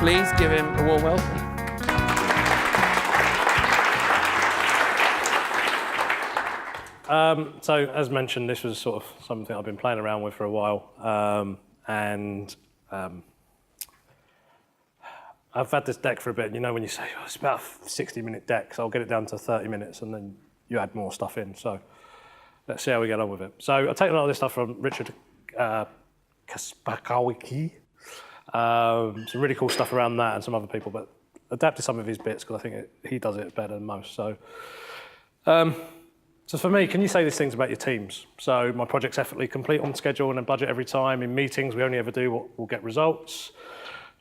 Please give him a warm welcome. So, as mentioned, this was sort of something I've been playing around with for a while, I've had this deck for a bit. You know, when you say, oh, it's about a 60-minute deck, so I'll get it down to 30 minutes, and then you add more stuff in. So let's see how we get on with it. So I've taken a lot of this stuff from Richard Kaspakowicki. Some really cool stuff around that and some other people, but adapted some of his bits because I think he does it better than most. So for me, can you say these things about your teams? So my project's effortlessly complete on schedule and a budget every time. In meetings, we only ever do what will get results.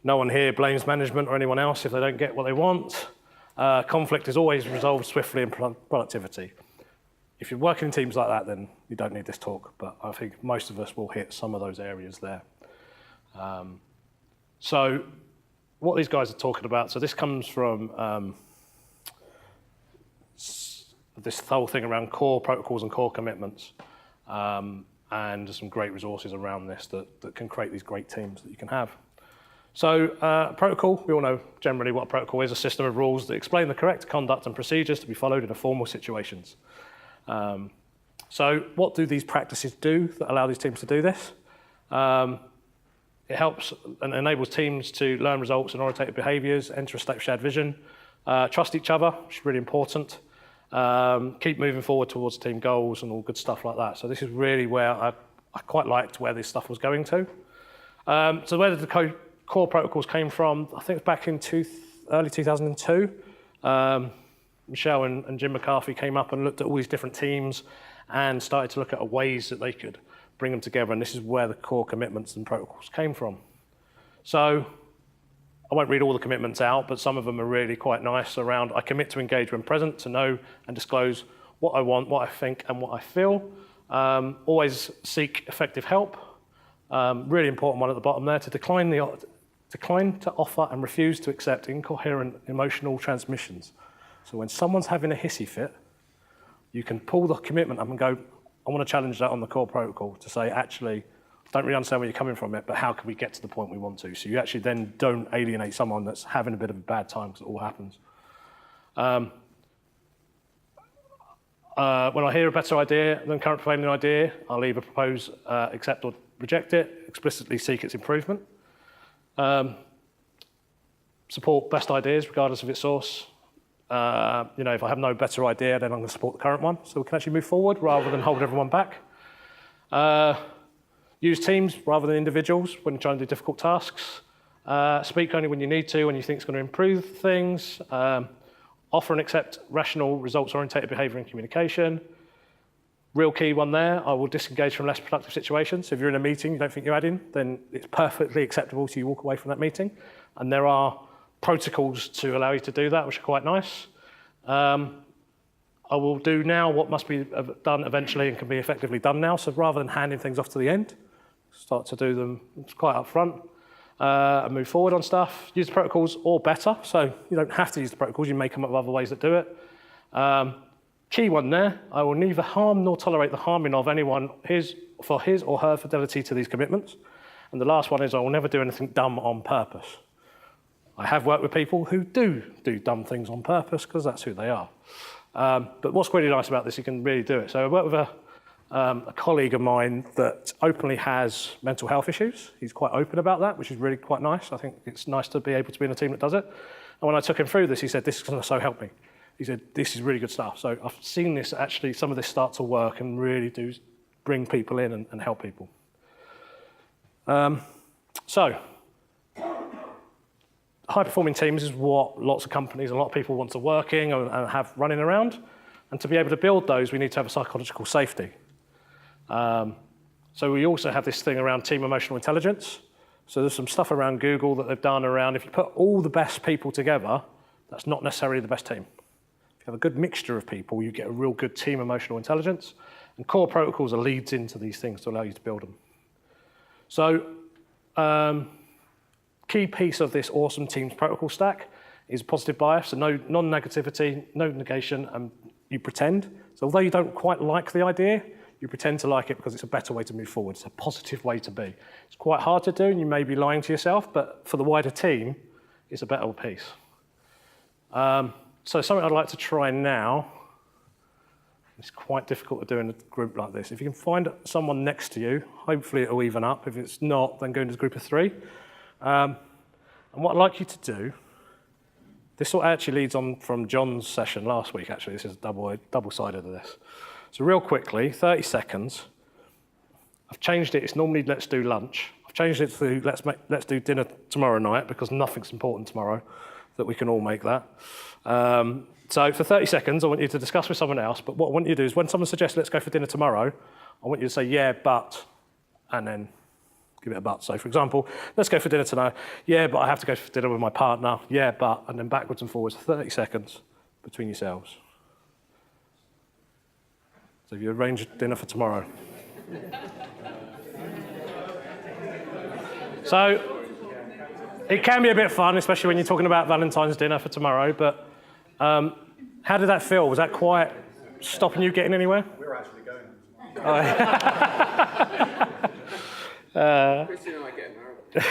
No one here blames management or anyone else if they don't get what they want. Conflict is always resolved swiftly in productivity. If you're working in teams like that, then you don't need this talk, but I think most of us will hit some of those areas there. So what these guys are talking about, so this comes from this whole thing around core protocols and core commitments. And there's some great resources around this that can create these great teams that you can have. So protocol, we all know generally what a protocol is, a system of rules that explain the correct conduct and procedures to be followed in formal situations. So what do these practices do that allow these teams to do this? It helps and enables teams to learn results and orientate behaviours, enter a state of shared vision, trust each other, which is really important, keep moving forward towards team goals and all good stuff like that. So this is really where I quite liked where this stuff was going to. So where did the core protocols came from? I think it's back in early 2002. Michelle and Jim McCarthy came up and looked at all these different teams and started to look at ways that they could bring them together, and this is where the core commitments and protocols came from. So I won't read all the commitments out, but some of them are really quite nice around, I commit to engage when present, to know and disclose what I want, what I think, and what I feel. Always seek effective help. Really important one at the bottom there, to decline to offer and refuse to accept incoherent emotional transmissions. So when someone's having a hissy fit, you can pull the commitment up and go, I want to challenge that on the core protocol to say, actually, I don't really understand where you're coming from it, but how can we get to the point we want to? So you actually then don't alienate someone that's having a bit of a bad time, because it all happens. When I hear a better idea than current prevailing idea, I'll either propose, accept or reject it, explicitly seek its improvement. Support best ideas regardless of its source. If I have no better idea, then I'm going to support the current one, so we can actually move forward rather than hold everyone back. Use teams rather than individuals when you're trying to do difficult tasks. Speak only when you need to, when you think it's going to improve things. Offer and accept rational, results-oriented behaviour and communication. Real key one there, I will disengage from less productive situations. So if you're in a meeting, you don't think you're adding, then it's perfectly acceptable to you walk away from that meeting. And there are protocols to allow you to do that, which are quite nice. I will do now what must be done eventually and can be effectively done now. So rather than handing things off to the end, start to do them quite up front and move forward on stuff. Use the protocols or better. So you don't have to use the protocols, you may come up with other ways that do it. Key one there, I will neither harm nor tolerate the harming of anyone for his or her fidelity to these commitments. And the last one is I will never do anything dumb on purpose. I have worked with people who do dumb things on purpose because that's who they are. But what's really nice about this, you can really do it. So I worked with a colleague of mine that openly has mental health issues. He's quite open about that, which is really quite nice. I think it's nice to be able to be in a team that does it. And when I took him through this, he said, this is going to so help me. He said, this is really good stuff. So I've seen this actually, some of this start to work and really do bring people in and help people. High-performing teams is what lots of companies and a lot of people want to working and have running around. And to be able to build those, we need to have a psychological safety. So we also have this thing around team emotional intelligence. So there's some stuff around Google that they've done around, if you put all the best people together, that's not necessarily the best team. If you have a good mixture of people, you get a real good team emotional intelligence. And core protocols are leads into these things to allow you to build them. So, key piece of this awesome teams protocol stack is positive bias, so no non-negativity, no negation, and you pretend. So although you don't quite like the idea, you pretend to like it because it's a better way to move forward. It's a positive way to be. It's quite hard to do, and you may be lying to yourself, but for the wider team, it's a better piece. So something I'd like to try now, it's quite difficult to do in a group like this. If you can find someone next to you, hopefully it'll even up. If it's not, then go into a group of 3. And what I'd like you to do, this sort of actually leads on from John's session last week, actually. This is double-sided of this. So real quickly, 30 seconds. I've changed it. It's normally let's do lunch. I've changed it to let's do dinner tomorrow night because nothing's important tomorrow, that we can all make that. So for 30 seconds, I want you to discuss with someone else, but what I want you to do is when someone suggests let's go for dinner tomorrow, I want you to say, yeah, but, and then give it a but. So for example, let's go for dinner tonight. Yeah, but I have to go for dinner with my partner. Yeah, but, and then backwards and forwards, 30 seconds between yourselves. So you arrange dinner for tomorrow. So it can be a bit fun, especially when you're talking about Valentine's dinner for tomorrow, but how did that feel? Was that quite stopping you getting anywhere? We're actually going. Christy and I get married.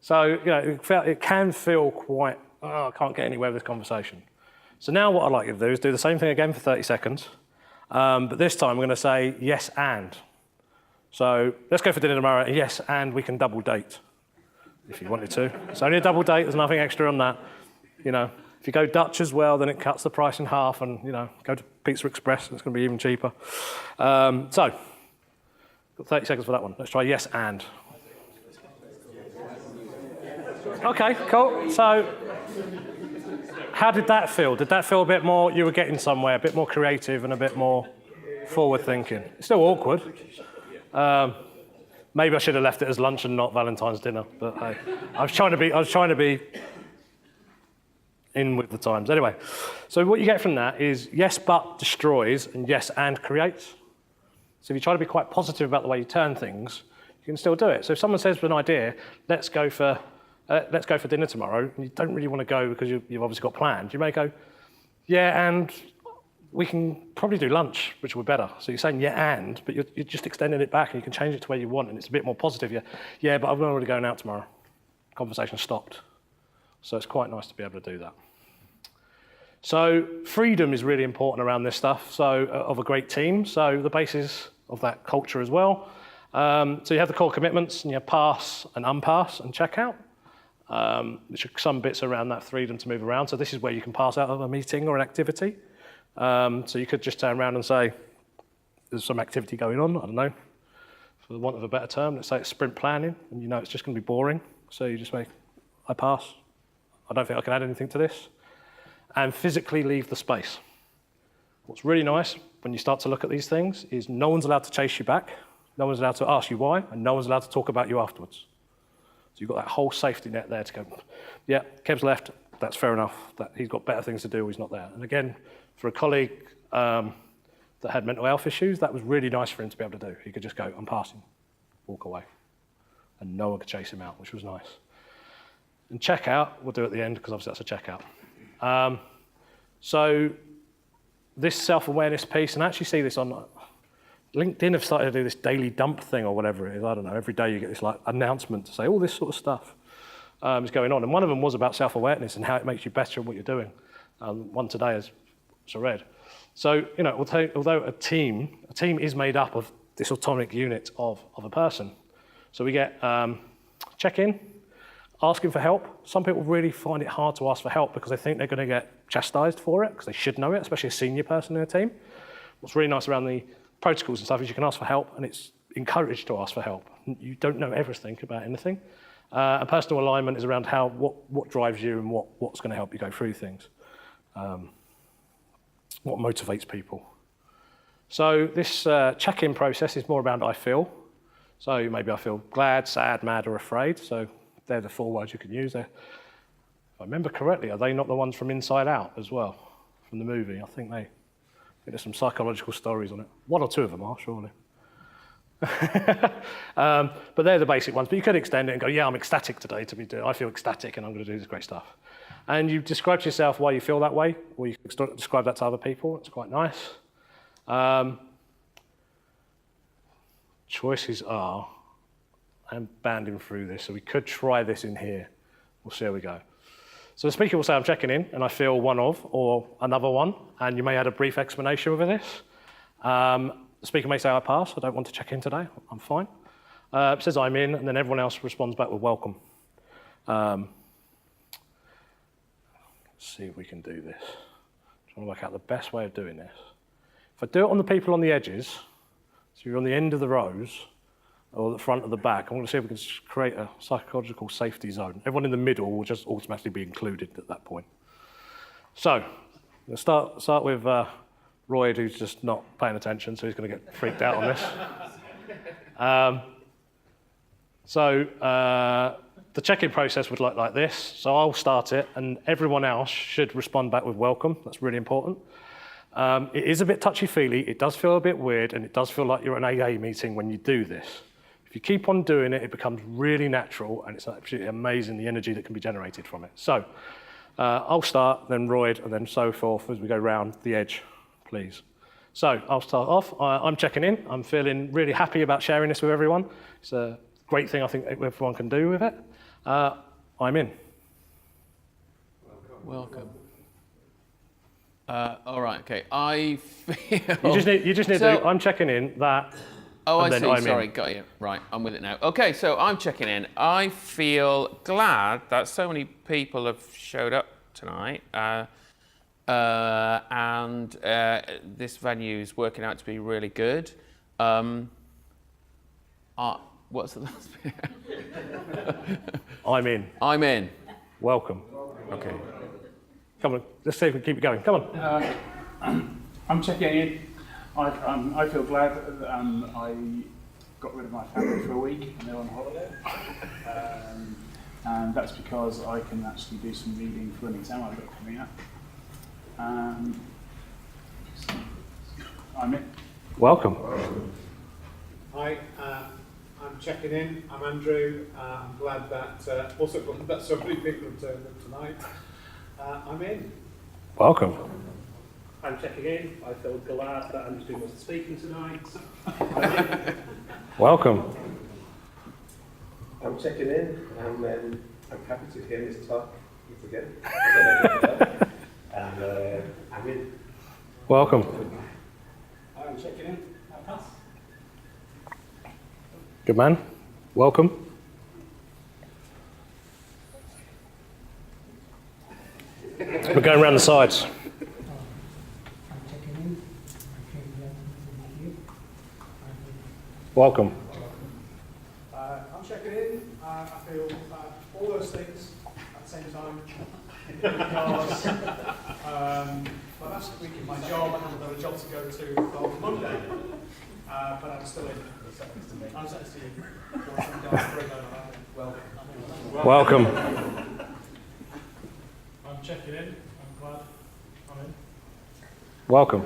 So, you know, it can feel quite, I can't get anywhere with this conversation. So now what I'd like you to do is do the same thing again for 30 seconds, but this time we're going to say yes and. So let's go for dinner tomorrow, yes, and we can double date if you wanted to. It's only a double date, there's nothing extra on that. You know, if you go Dutch as well, then it cuts the price in half, and, you know, go to Pizza Express, it's going to be even cheaper. So, got 30 seconds for that one. Let's try yes and. Okay, cool. So, how did that feel? Did that feel a bit more, you were getting somewhere, a bit more creative and a bit more forward thinking? It's still awkward. Maybe I should have left it as lunch and not Valentine's dinner, but hey, I was trying to be in with the times. Anyway, so what you get from that is yes but destroys and yes and creates. So if you try to be quite positive about the way you turn things, you can still do it. So if someone says with an idea, let's go for dinner tomorrow, and you don't really want to go because you've obviously got plans, you may go, yeah, and we can probably do lunch, which would be better. So you're saying yeah and, but you're just extending it back and you can change it to where you want and it's a bit more positive. Yeah, but I'm already going out tomorrow. Conversation stopped. So it's quite nice to be able to do that. So freedom is really important around this stuff, so of a great team. So the basis of that culture as well. So you have the core commitments and you have pass and unpass and check out, which are some bits around that freedom to move around. So this is where you can pass out of a meeting or an activity. So you could just turn around and say, there's some activity going on, I don't know, for the want of a better term. Let's say it's sprint planning, and you know it's just going to be boring. So you just make, I pass. I don't think I can add anything to this. And physically leave the space. What's really nice when you start to look at these things is no one's allowed to chase you back, no one's allowed to ask you why, and no one's allowed to talk about you afterwards. So you've got that whole safety net there to go, yeah, Kev's left, that's fair enough, that he's got better things to do, he's not there. And again, for a colleague that had mental health issues, that was really nice for him to be able to do. He could just go, I'm passing, walk away. And no one could chase him out, which was nice. And checkout, we'll do at the end, because obviously that's a checkout. So this self-awareness piece, and I actually see this on LinkedIn have started to do this daily dump thing or whatever it is. I don't know, every day you get this like announcement to say all this sort of stuff is going on. And one of them was about self-awareness and how it makes you better at what you're doing. One today is read. So, you know, although a team is made up of this atomic unit of a person. So we get check-in, asking for help. Some people really find it hard to ask for help because they think they're going to get chastised for it because they should know it, especially a senior person in a team. What's really nice around the protocols and stuff is you can ask for help and it's encouraged to ask for help. You don't know everything about anything. And personal alignment is around what drives you and what's going to help you go through things. What motivates people. So this check-in process is more around I feel. So maybe I feel glad, sad, mad, or afraid. So they're the 4 words you can use there. If I remember correctly, are they not the ones from Inside Out as well, from the movie? I think there's some psychological stories on it. 1 or 2 of them are, surely. But they're the basic ones. But you could extend it and go, yeah, I'm ecstatic today I feel ecstatic and I'm going to do this great stuff. And you describe to yourself why you feel that way, or you can describe that to other people. It's quite nice. Choices are, I'm banding through this, so we could try this in here. We'll see how we go. So the speaker will say, I'm checking in, and I feel one of, or another one, and you may add a brief explanation over this. The speaker may say, I pass, I don't want to check in today, I'm fine. Says I'm in, and then everyone else responds back with welcome. Let's see if we can do this. Trying to work out the best way of doing this. If I do it on the people on the edges, so you're on the end of the rows, or the front or the back, I'm going to see if we can create a psychological safety zone. Everyone in the middle will just automatically be included at that point. So, we'll start with Roy, who's just not paying attention, so he's going to get freaked out on this. The check-in process would look like this. So I'll start it, and everyone else should respond back with welcome. That's really important. It is a bit touchy-feely. It does feel a bit weird, and it does feel like you're at an AA meeting when you do this. If you keep on doing it, it becomes really natural, and it's absolutely amazing the energy that can be generated from it. So I'll start, then Roy, and then so forth as we go round the edge, please. So I'll start off. I'm checking in. I'm feeling really happy about sharing this with everyone. It's a great thing I think everyone can do with it. I'm in. Welcome. All right, okay. I feel... You just need to do, I'm checking in, that, Oh, I see, I'm sorry, in. got you. Right, I'm with it now. Okay, so I'm checking in. I feel glad that so many people have showed up tonight. And this venue is working out to be really good. What's the last bit? I'm in. I'm in. Welcome. Okay. Come on, let's see if we can keep it going. Come on. I'm checking in. I feel glad that I got rid of my family for a week and they're on holiday. And that's because I can actually do some reading for an exam I've got coming up. I'm in. Welcome. Hi, I'm checking in. I'm Andrew. I'm glad that also glad that so many people have turned up tonight. I'm in. Welcome. I'm checking in. I feel glad that Andrew wasn't speaking tonight. Welcome. I'm checking in, and I'm happy to hear this talk once again. And I'm in. Welcome. I'm checking in. I pass. Good man. Welcome. We're going around the sides. Welcome. I'm checking in. I feel all those things at the same time because last week in my job I had another job to go to on Monday, but I'm still in. I'm next to you. Welcome. I'm checking in. I'm glad I'm in. Welcome.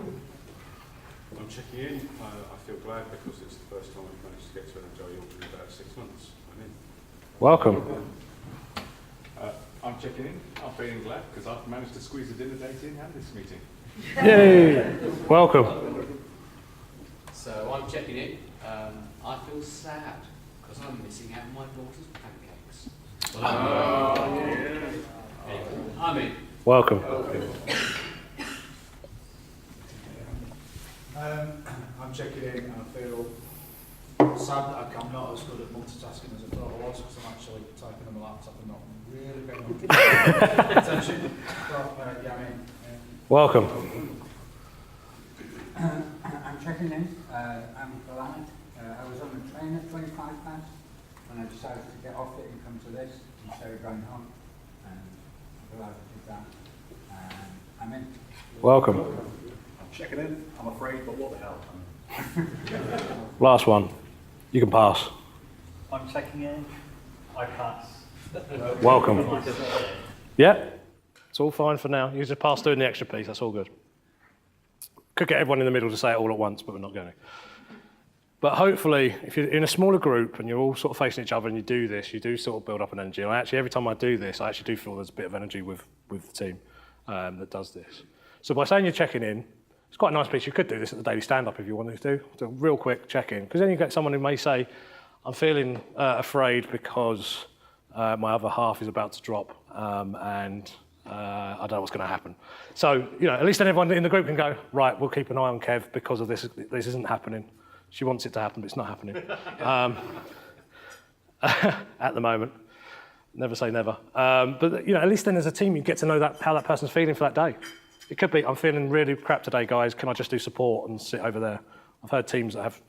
I'm checking in. I feel glad because it's the first time I've managed to get to an enjoy in about 6 months. I'm in. Welcome. I'm checking in. I'm feeling glad because I've managed to squeeze a dinner date in and this meeting. Yay. Welcome. So I'm checking in. I feel sad because I'm missing out on my daughter's pancakes. I'm in. Welcome. I'm checking in and I feel sad that I'm not as good at multitasking as I thought I was because I'm actually typing on my laptop and not really paying attention. But yeah, I'm in. Welcome. I'm checking in. I'm glad. I was on a train at 25 past and I decided to get off it and come to this instead of going home. And I'm glad I did that. I'm in. Welcome. I'm checking in. I'm afraid, but what the hell? Last one. You can pass. I'm checking in. I pass. Welcome. Yeah, it's all fine for now. You just pass doing the extra piece. That's all good. Could get everyone in the middle to say it all at once, but we're not going to. But hopefully, if you're in a smaller group and you're all sort of facing each other and you do this, you do sort of build up an energy. And actually, every time I do this, I actually do feel there's a bit of energy with the team that does this. So by saying you're checking in, it's quite a nice piece. You could do this at the daily stand-up if you wanted to. Do a real quick check-in. Because then you get someone who may say, I'm feeling afraid because my other half is about to drop, and I don't know what's going to happen. So, at least then everyone in the group can go, right, we'll keep an eye on Kev because of this. This isn't happening. She wants it to happen, but it's not happening at the moment. Never say never. But at least then as a team, you get to know how that person's feeling for that day. It could be, I'm feeling really crap today, guys. Can I just do support and sit over there? I've heard teams that have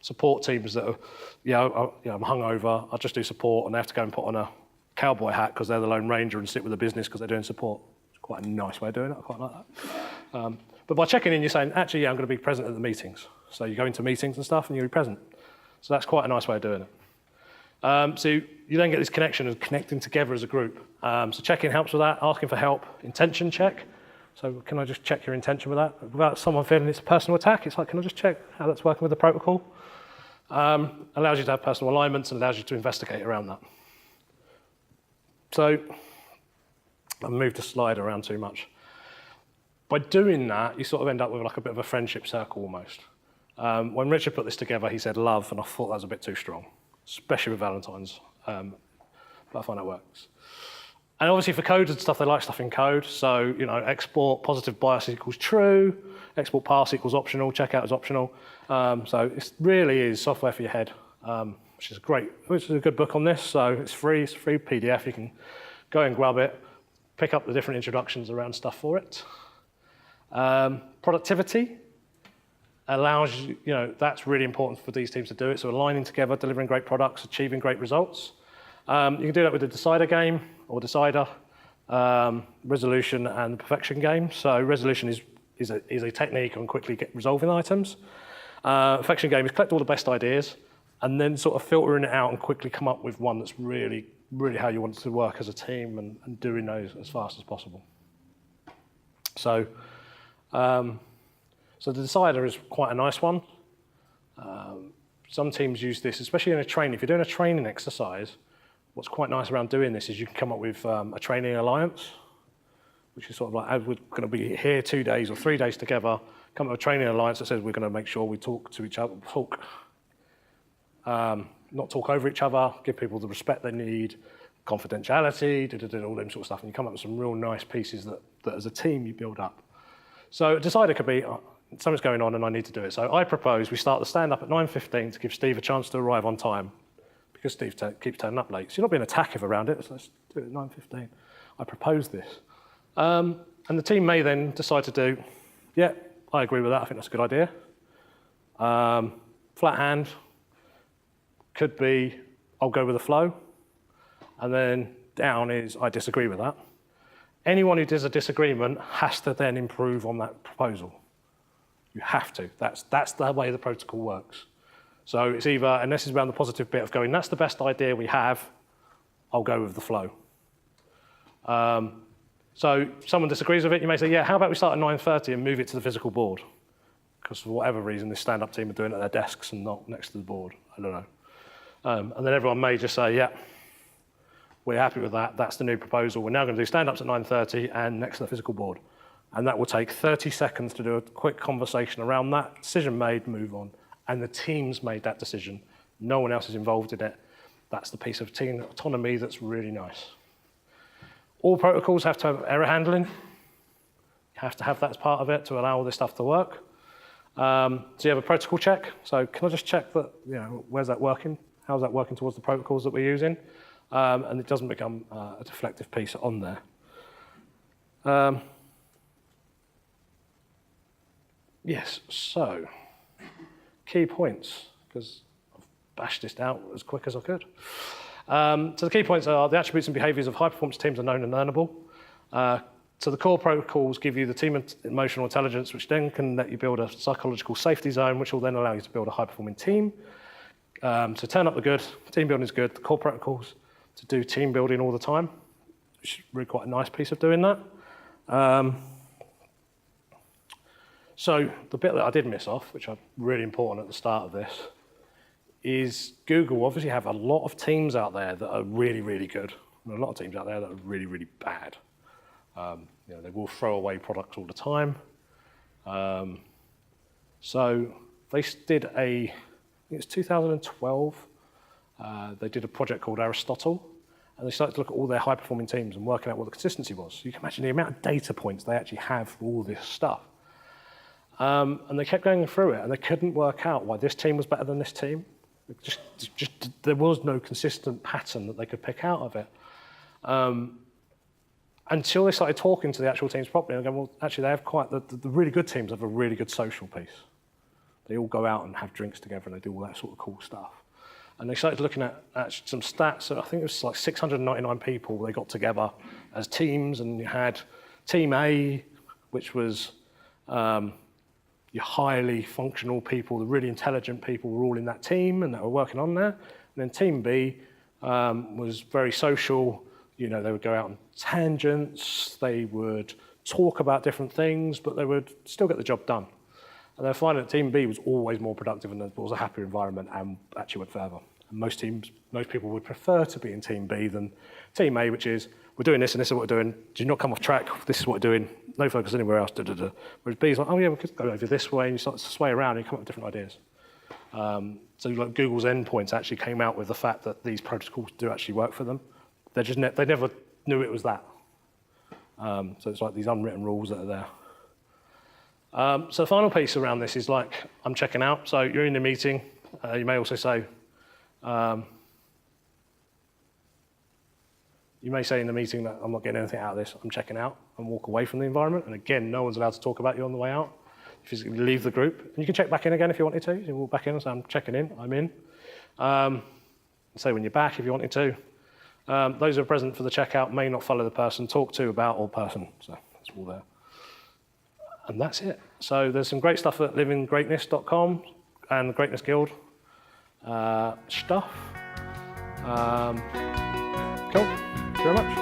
support teams that are, I'm hungover. I'll just do support, and they have to go and put on a cowboy hat because they're the Lone Ranger and sit with the business because they're doing support. It's quite a nice way of doing it. I quite like that. But by checking in, you're saying, actually, I'm going to be present at the meetings. So you go into meetings and stuff, and you'll be present. So that's quite a nice way of doing it. So you then get this connection of connecting together as a group. So check-in helps with that. Asking for help. Intention check. So can I just check your intention with that? Without someone feeling it's a personal attack, it's like, can I just check how that's working with the protocol? Allows you to have personal alignments and allows you to investigate around that. So I've moved the slide around too much. By doing that, you sort of end up with like a bit of a friendship circle almost. When Richard put this together, he said love, and I thought that was a bit too strong, especially with Valentine's, but I find that works. And obviously for code and stuff, they like stuff in code. So, export positive bias equals true, export pass equals optional, checkout is optional. So it really is software for your head, which is a good book on this. So it's free PDF. You can go and grab it, pick up the different introductions around stuff for it. Productivity allows you, that's really important for these teams to do it. So aligning together, delivering great products, achieving great results. You can do that with the decider game or decider, resolution, and the perfection game. So resolution is a technique on quickly resolving items. Perfection game is collect all the best ideas and then sort of filtering it out and quickly come up with one that's really, really how you want it to work as a team and doing those as fast as possible. So, so the decider is quite a nice one. Some teams use this, especially in a training. If you're doing a training exercise, what's quite nice around doing this is you can come up with a training alliance, which is sort of like, as we're going to be here 2 days or 3 days together, come up with a training alliance that says we're going to make sure we talk to each other, not talk over each other, give people the respect they need, confidentiality, all them sort of stuff, and you come up with some real nice pieces that as a team you build up. So a decider could be, something's going on and I need to do it. So I propose we start the stand-up at 9:15 to give Steve a chance to arrive on time, because Steve keeps turning up late. So you're not being attacktive around it, so let's do it at 9:15. I propose this. And the team may then decide to do, yeah, I agree with that, I think that's a good idea. Flat hand could be, I'll go with the flow. And then down is, I disagree with that. Anyone who does a disagreement has to then improve on that proposal. You have to. That's the way the protocol works. So it's either, and this is around the positive bit of going, that's the best idea we have, I'll go with the flow. So someone disagrees with it, you may say, yeah, how about we start at 9:30 and move it to the physical board? Because for whatever reason, this stand-up team are doing it at their desks and not next to the board. I don't know. And then everyone may just say, yeah, we're happy with that. That's the new proposal. We're now going to do stand-ups at 9:30 and next to the physical board. And that will take 30 seconds to do a quick conversation around that. Decision made, move on. And the team's made that decision. No one else is involved in it. That's the piece of team autonomy that's really nice. All protocols have to have error handling. You have to have that as part of it to allow all this stuff to work. So you have a protocol check. So can I just check that, where's that working? How's that working towards the protocols that we're using? And it doesn't become a deflective piece on there. Yes, so key points, because I've bashed this out as quick as I could. So the key points are the attributes and behaviours of high-performance teams are known and learnable. So the core protocols give you the team emotional intelligence, which then can let you build a psychological safety zone, which will then allow you to build a high-performing team. So turn up the good, team building is good, the core protocols to do team building all the time, which is really quite a nice piece of doing that. So the bit that I did miss off, which is really important at the start of this, is Google obviously have a lot of teams out there that are really, really good, and a lot of teams out there that are really, really bad. They will throw away products all the time. So they did I think it's 2012, they did a project called Aristotle, And they started to look at all their high-performing teams and working out what the consistency was. So you can imagine the amount of data points they actually have for all this stuff. And they kept going through it, and they couldn't work out why this team was better than this team. There was no consistent pattern that they could pick out of it. Until they started talking to the actual teams properly, and going, well, actually, they have quite, the really good teams have a really good social piece. They all go out and have drinks together, and they do all that sort of cool stuff. And they started looking at some stats. So I think it was like 699 people they got together as teams, and you had Team A, which was your highly functional people, the really intelligent people were all in that team, and they were working on there. And then Team B was very social. You know, they would go out on tangents, they would talk about different things, but they would still get the job done. And they're finding that Team B was always more productive and there was a happier environment and actually went further. And most people would prefer to be in Team B than Team A, which is, we're doing this and this is what we're doing. Do not come off track. This is what we're doing. No focus anywhere else. Da, da, da. Whereas B is like, oh yeah, we could go over this way, and you start to sway around and you come up with different ideas. So like Google's endpoints actually came out with the fact that these protocols do actually work for them. They never knew it was that. So it's like these unwritten rules that are there. So the final piece around this is like, I'm checking out. So you're in the meeting. You may also say, you may say in the meeting that I'm not getting anything out of this, I'm checking out, and walk away from the environment. And again, no one's allowed to talk about you on the way out. You physically leave the group. And you can check back in again if you wanted to. You can walk back in and say, I'm checking in, I'm in. Say when you're back if you wanted to. Those who are present for the checkout may not follow the person talked to, about, or person. So that's all there. And that's it. So there's some great stuff at livinggreatness.com and the Greatness Guild stuff. Cool. Thank you very much.